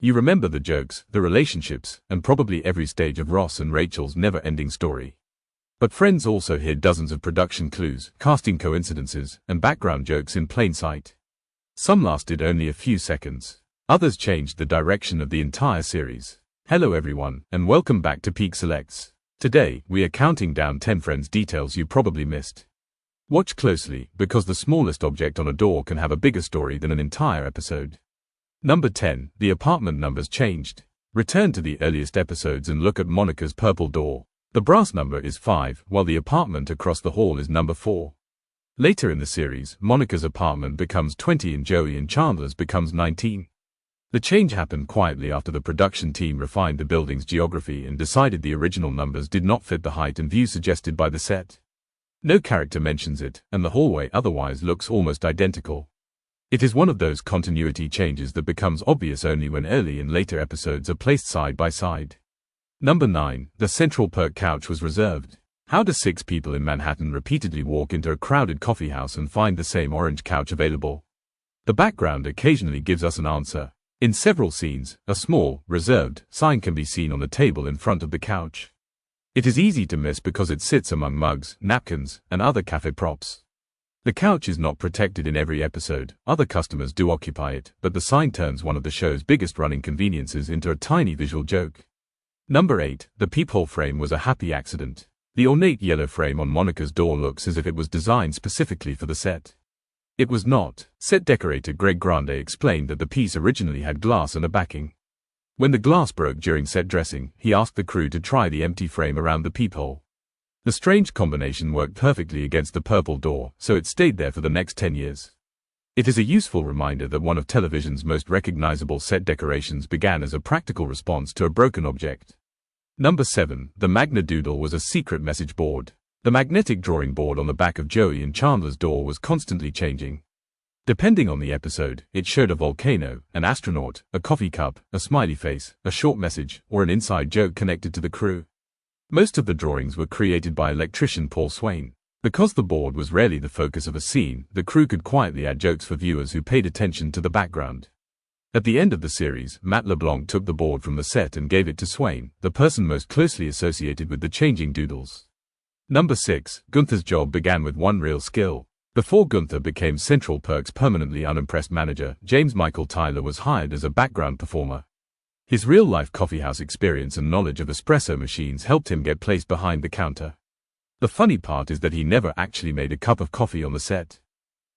You remember the jokes, the relationships, and probably every stage of Ross and Rachel's never-ending story. But Friends also hid dozens of production clues, casting coincidences, and background jokes in plain sight. Some lasted only a few seconds. Others changed the direction of the entire series. Hello everyone, and welcome back to Peak Selects. Today, we are counting down 10 Friends details you probably missed. Watch closely, because the smallest object on a door can have a bigger story than an entire episode. Number 10. The apartment numbers changed. Return to the earliest episodes and look at Monica's purple door. The brass number is 5, while the apartment across the hall is number 4. Later in the series, Monica's apartment becomes 20 and Joey and Chandler's becomes 19. The change happened quietly after the production team refined the building's geography and decided the original numbers did not fit the height and view suggested by the set. No character mentions it, and the hallway otherwise looks almost identical. It is one of those continuity changes that becomes obvious only when early and later episodes are placed side by side. Number 9. The Central Perk couch was reserved. How do 6 people in Manhattan repeatedly walk into a crowded coffeehouse and find the same orange couch available? The background occasionally gives us an answer. In several scenes, a small, reserved sign can be seen on the table in front of the couch. It is easy to miss because it sits among mugs, napkins, and other cafe props. The couch is not protected in every episode. Other customers do occupy it, but the sign turns one of the show's biggest running conveniences into a tiny visual joke. Number 8. The peephole frame was a happy accident. The ornate yellow frame on Monica's door looks as if it was designed specifically for the set. It was not. Set decorator Greg Grande explained that the piece originally had glass and a backing. When the glass broke during set dressing, he asked the crew to try the empty frame around the peephole. The strange combination worked perfectly against the purple door, so it stayed there for the next 10 years. It is a useful reminder that one of television's most recognizable set decorations began as a practical response to a broken object. Number 7. The Magna Doodle was a secret message board. The magnetic drawing board on the back of Joey and Chandler's door was constantly changing. Depending on the episode, it showed a volcano, an astronaut, a coffee cup, a smiley face, a short message, or an inside joke connected to the crew. Most of the drawings were created by electrician Paul Swain. Because the board was rarely the focus of a scene, the crew could quietly add jokes for viewers who paid attention to the background. At the end of the series, Matt LeBlanc took the board from the set and gave it to Swain, the person most closely associated with the changing doodles. Number 6. Gunther's job began with one real skill. Before Gunther became Central Perk's permanently unimpressed manager, James Michael Tyler was hired as a background performer. His real-life coffeehouse experience and knowledge of espresso machines helped him get placed behind the counter. The funny part is that he never actually made a cup of coffee on the set.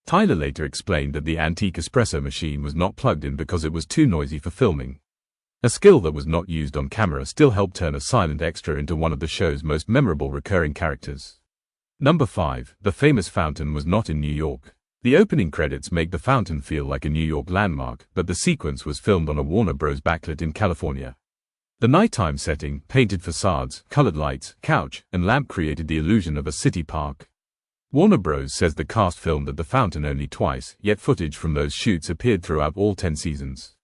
Tyler later explained that the antique espresso machine was not plugged in because it was too noisy for filming. A skill that was not used on camera still helped turn a silent extra into one of the show's most memorable recurring characters. Number 5. The famous fountain was not in New York. The opening credits make the fountain feel like a New York landmark, but the sequence was filmed on a Warner Bros. Backlit in California. The nighttime setting, painted facades, colored lights, couch, and lamp created the illusion of a city park. Warner Bros. Says the cast filmed at the fountain only twice, yet footage from those shoots appeared throughout all 10 seasons.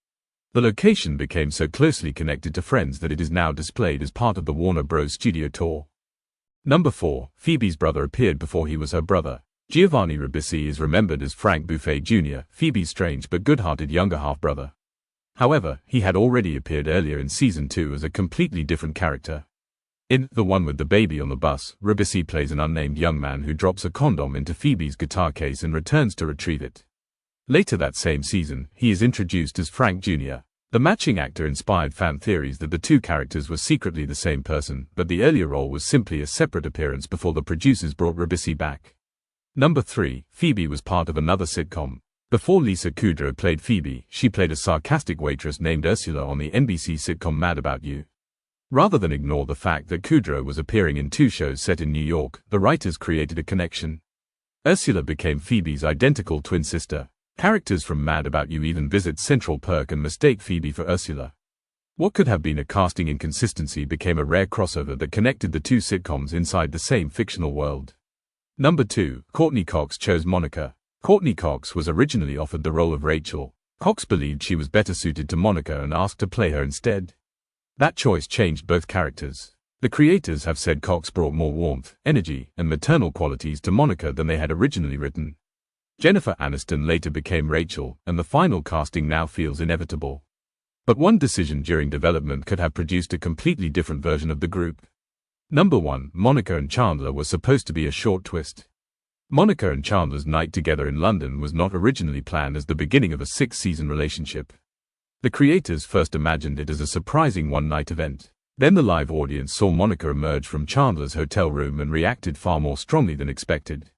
The location became so closely connected to Friends that it is now displayed as part of the Warner Bros. Studio tour. Number 4. Phoebe's brother appeared before he was her brother. Giovanni Ribisi is remembered as Frank Buffet Jr., Phoebe's strange but good-hearted younger half-brother. However, he had already appeared earlier in Season 2 as a completely different character. In The One with the Baby on the Bus, Ribisi plays an unnamed young man who drops a condom into Phoebe's guitar case and returns to retrieve it. Later that same season, he is introduced as Frank Jr. The matching actor inspired fan theories that the two characters were secretly the same person, but the earlier role was simply a separate appearance before the producers brought Ribisi back. Number 3. Phoebe was part of another sitcom. Before Lisa Kudrow played Phoebe, she played a sarcastic waitress named Ursula on the NBC sitcom Mad About You. Rather than ignore the fact that Kudrow was appearing in 2 shows set in New York, the writers created a connection. Ursula became Phoebe's identical twin sister. Characters from Mad About You even visit Central Perk and mistake Phoebe for Ursula. What could have been a casting inconsistency became a rare crossover that connected the 2 sitcoms inside the same fictional world. Number 2. Courtney Cox chose Monica. Courtney Cox was originally offered the role of Rachel. Cox believed she was better suited to Monica and asked to play her instead. That choice changed both characters. The creators have said Cox brought more warmth, energy, and maternal qualities to Monica than they had originally written. Jennifer Aniston later became Rachel, and the final casting now feels inevitable. But one decision during development could have produced a completely different version of the group. Number 1. Monica and Chandler was supposed to be a short twist. Monica and Chandler's night together in London was not originally planned as the beginning of a 6-season relationship. The creators first imagined it as a surprising one-night event. Then the live audience saw Monica emerge from Chandler's hotel room and reacted far more strongly than expected.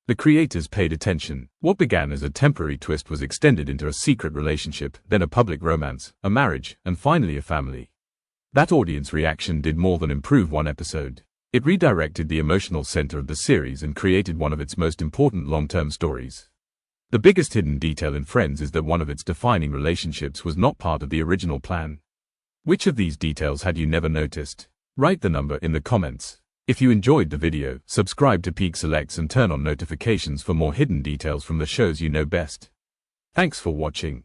The creators paid attention. What began as a temporary twist was extended into a secret relationship, then a public romance, a marriage, and finally a family. That audience reaction did more than improve one episode. It redirected the emotional center of the series and created one of its most important long-term stories. The biggest hidden detail in Friends is that one of its defining relationships was not part of the original plan. Which of these details had you never noticed? Write the number in the comments. If you enjoyed the video, subscribe to Peak Selects and turn on notifications for more hidden details from the shows you know best. Thanks for watching.